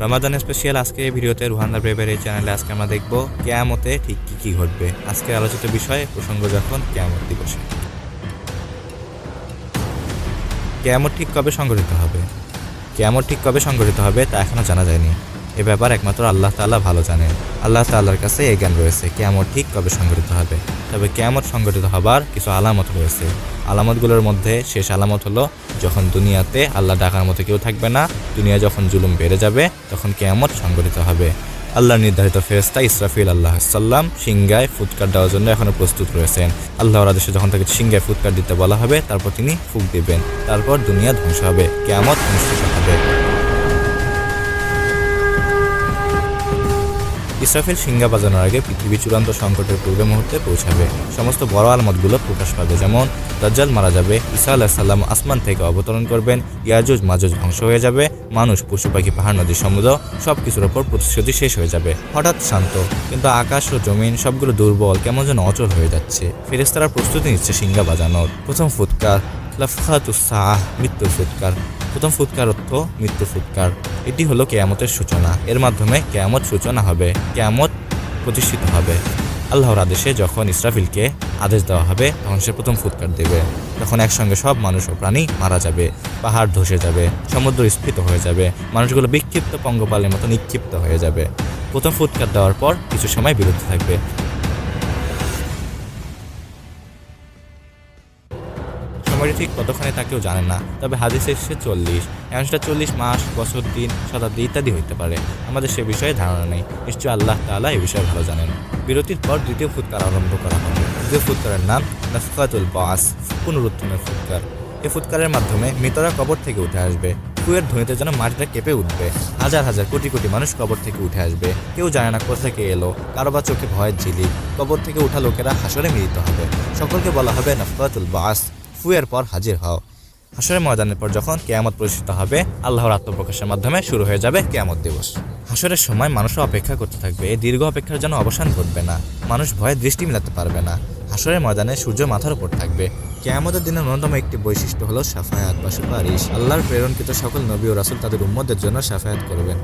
রমাদান special আজকে এই ভিডিওতে রুহানদার প্রেপের এই চ্যানেলে আজকে আমরা দেখব কিয়ামতে ঠিক কি ঘটবে। আজকে আলোচিত বিষয় প্রসঙ্গ যখন কিয়ামত দিবসে। কিয়ামত ঠিক কবে সংঘটিত হবে? কিয়ামত ঠিক কবে সংঘটিত হবে তা এখনো জানা যায়নি। এ ব্যাপার একমাত্র আল্লাহ তাআলা ভালো জানেন। আল্লাহ তাআলার কাছে এই জ্ঞান রয়েছে কিয়ামত ঠিক কবে সংঘটিত হবে। তবে কিয়ামত সংঘটিত হবার কিছু আলামত রয়েছে। আলামতগুলোর মধ্যে শেষ আলামত হলো যখন দুনিয়াতে আল্লাহ ডাকার মতো কেউ থাকবে না, দুনিয়া যখন জুলুম বেড়ে যাবে তখন কিয়ামত সংঘটিত হবে। আল্লাহর নির্ধারিত ফেরেশতা ইসরাফিল আলাইহিস সালাম সিংহায় ফুৎকার দেওয়ার জন্য এখনো প্রস্তুত রয়েছেন। আল্লাহর আদেশে যখন তাকে সিংহায় ফুৎকার দিতে বলা হবে তারপর তিনি ফুঁক দিবেন। তারপর দুনিয়া ধ্বংস হবে, কিয়ামত অনুষ্ঠিত হবে। ইসরাফিল সিংহা বাজানোর আগে পৃথিবী চূড়ান্ত সংকটের পূর্ব মুহূর্তে পৌঁছাবে। সমস্ত বড় আলামতগুলো প্রকাশ পাবে, যেমন দাজ্জাল মারা যাবে, ঈসা আলাইহিস সালাম আসমান থেকে অবতরণ করবেন, ইয়াজুজ মাজুজ ধ্বংস হয়ে যাবে, মানুষ পশু পাখি পাহাড় নদী সমুদ্র সবকিছুর ওপর প্রতিশ্রুতি শেষ হয়ে যাবে। হঠাৎ শান্ত, কিন্তু আকাশ ও জমিন সবগুলো দুর্বল, কেমন যেন অচল হয়ে যাচ্ছে। ফেরেশতারা প্রস্তুতি নিচ্ছে সিংহা বাজানোর। প্রথম ফুৎকার লাফখাতুস সাআহ, মৃত্যুর ফুৎকার। প্রথম ফুৎকার অর্থ মৃত্যু ফুৎকার। এটি হলো কিয়ামতের সূচনা। এর মাধ্যমে কিয়ামত সূচনা হবে, কিয়ামত প্রতিষ্ঠিত হবে। আল্লাহর আদেশে যখন ইসরাফিলকে আদেশ দেওয়া হবে তখন সে প্রথম ফুৎকার দেবে। তখন একসঙ্গে সব মানুষ ও প্রাণী মারা যাবে, পাহাড় ধসে যাবে, সমুদ্র স্ফীত হয়ে যাবে, মানুষগুলো বিক্ষিপ্ত পঙ্গপালের মতো নিক্ষিপ্ত হয়ে যাবে। প্রথম ফুৎকার দেওয়ার পর কিছু সময় বিরতি থাকবে। সময়টি ঠিক কতক্ষণে তা কেউ জানে না, তবে হাদিসে এসেছে 40। এখন সেটা 40 মাস, বছর, দিন, শতাব্দী ইত্যাদি হইতে পারে। আমাদের সে বিষয়ে ধারণা নেই। নিশ্চয় আল্লাহ তাআলা এই বিষয়ে ভালো জানেন। বিরতির পর দ্বিতীয় ফুৎকার আরম্ভ করা হবে। দ্বিতীয় ফুৎকারের নাম নাফখাতুল বাস, পুনরুত্থানের ফুৎকার। এই ফুৎকারের মাধ্যমে মৃতরা কবর থেকে উঠে আসবে। ফুয়ের ধ্বনিতে যেন মাটিটা কেঁপে উঠবে। হাজার হাজার কোটি কোটি মানুষ কবর থেকে উঠে আসবে। কেউ জানে না কোথা থেকে এলো, কারো বা চোখে ভয়ের ঝিলিক। কবর থেকে উঠা লোকেরা হাসরে মিলিত হবে। সকলকে বলা হবে নাফখাতুল বাস, ফুয়ের পর হাজির হও। হাসরের ময়দানের পর যখন কিয়ামত প্রতিষ্ঠিত হবে, আল্লাহর আত্মপ্রকাশের মাধ্যমে শুরু হয়ে যাবে কিয়ামত দিবস। হাসরের সময় মানুষও অপেক্ষা করতে থাকবে। এই দীর্ঘ অপেক্ষার যেন অবসান ঘটবে না। মানুষ ভয়ে দৃষ্টি মেলাতে পারবে না। হাসরের ময়দানে সূর্য মাথার উপর থাকবে। কিয়ামতের দিনের অন্যতম একটি বৈশিষ্ট্য হলো শাফায়াত বা সুপারিশ। আল্লাহর প্রেরণকৃত সকল নবী ও রাসূল তাদের উম্মতদের জন্য শাফায়াত করবেন।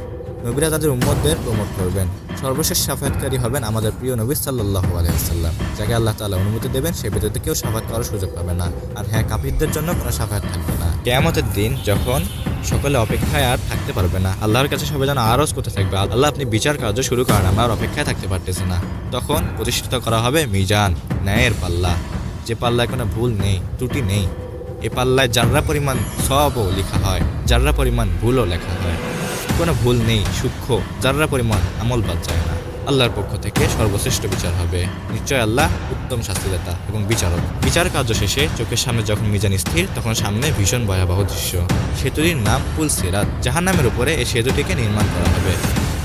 নবীরা তাদের উম্মতদের প্রমোট করবেন। সর্বশেষ শাফায়াতকারী হবেন আমাদের প্রিয় নবী সাল্লাল্লাহু আলাইহি ওয়াসাল্লাম। যাকে আল্লাহ তাআলা অনুমতি দেবেন সে ব্যতীত কেউ শাফায়াত করার সুযোগ পাবে না। আর হ্যাঁ, কাফিরদের জন্য কোনো শাফায়াত থাকবে না। কিয়ামতের দিন যখন সকলে অপেক্ষায় আর থাকতে পারবে না, আল্লাহর কাছে সবাই যেন আরজ করতে থাকবে, আল্লাহ আপনি বিচার কার্য শুরু করেন, আমরা আর অপেক্ষায় থাকতে পারতেছি না। তখন প্রতিষ্ঠিত করা হবে মিজান, ন্যায়ের পাল্লা। যে পাল্লায় কোনো ভুল নেই, ত্রুটি নেই। এ পাল্লায় যার্রা পরিমাণ সওয়াবও লেখা হয়, যার্রা পরিমাণ ভুলও লেখা হয়। কোনো ভুল নেই, সূক্ষ্ম যার্রা পরিমাণ আমল বাদ যায় না। আল্লাহর পক্ষ থেকে সর্বশ্রেষ্ঠ বিচার হবে। নিশ্চয় আল্লাহ উত্তম শাস্তিদাতা এবং বিচারক। বিচার কার্য শেষে চোখের সামনে যখন মিজান স্থির, তখন সামনে ভীষণ ভয়াবহ দৃশ্য। সেতুটির নাম পুল সিরাত। জাহান্নামের উপরে এই সেতুটিকে নির্মাণ করা হবে,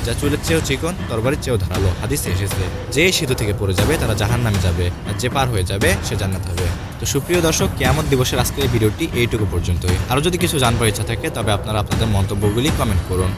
যা চুলের চেয়েও চিকন, তরবারির চেয়েও ধারালো। হাদিসে এসেছে যে সেতু থেকে পড়ে যাবে তারা জাহান্নামে যাবে, আর যে পার হয়ে যাবে সে জান্নাত হবে। তো সুপ্রিয় দর্শক, কিয়ামত দিবসের আজকের এই ভিডিওটি এইটুকু পর্যন্তই। আরও যদি কিছু জানবার ইচ্ছা থাকে তবে আপনারা আপনাদের মন্তব্যগুলি কমেন্ট করুন।